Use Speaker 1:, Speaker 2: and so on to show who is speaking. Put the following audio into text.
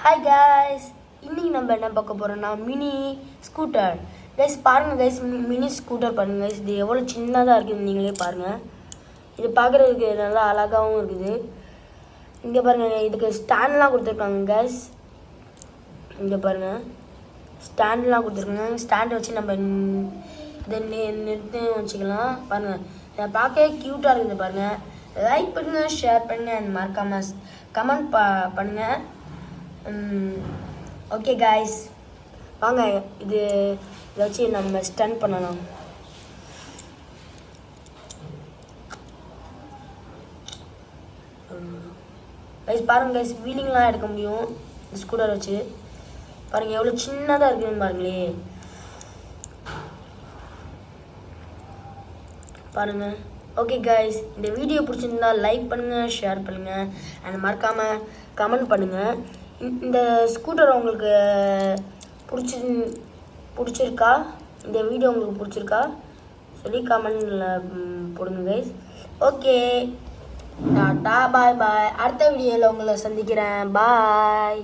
Speaker 1: Hi guys, இன்னைக்கு நம்ம என்ன பார்க்க போகிறோம்னா மினி ஸ்கூட்டர். கைஸ் பாருங்கள் கைஸ், மினி ஸ்கூட்டர் பாருங்கள் கைஸ். இது எவ்வளோ சின்னதாக இருக்குது நீங்களே பாருங்கள். இது பார்க்குறதுக்கு நல்லா அழகாகவும் இருக்குது. இங்கே பாருங்கள், இதுக்கு ஸ்டாண்ட்லாம் கொடுத்துருக்காங்க கைஸ். இங்கே பாருங்கள், ஸ்டாண்ட்லாம் கொடுத்துருக்காங்க. ஸ்டாண்ட் வச்சு நம்ம இதை நிறுத்தி வச்சுக்கலாம். பாருங்கள், இதை பார்க்க க்யூட்டாக இருக்குது பாருங்கள். லைக் பண்ணுங்கள், ஷேர் பண்ணுங்கள், அண்ட் மறக்காமல் கமெண்ட் பண்ணுங்கள். ஓகே காய்ஸ், வாங்க இதை வச்சு நம்ம ஸ்டன் பண்ணலாம். கைஸ் பாருங்கள் கைஸ், வீலிங்லாம் எடுக்க முடியும் இந்த ஸ்கூட்டர் வச்சு. பாருங்கள் எவ்வளோ சின்னதாக இருக்குதுன்னு பாருங்களே. பாருங்கள். ஓகே கைஸ், இந்த வீடியோ பிடிச்சிருந்தா லைக் பண்ணுங்கள், ஷேர் பண்ணுங்கள், அண்ட் மறக்காமல் கமெண்ட் பண்ணுங்கள். இந்த ஸ்கூட்டர் உங்களுக்கு பிடிச்சிருக்கா? இந்த வீடியோ உங்களுக்கு பிடிச்சிருக்கா சொல்லி கமெண்டில் போடுங்க கைஸ். ஓகே, டாடா, பாய் பாய். அடுத்த வீடியோவில் உங்களை சந்திக்கிறேன். பாய்.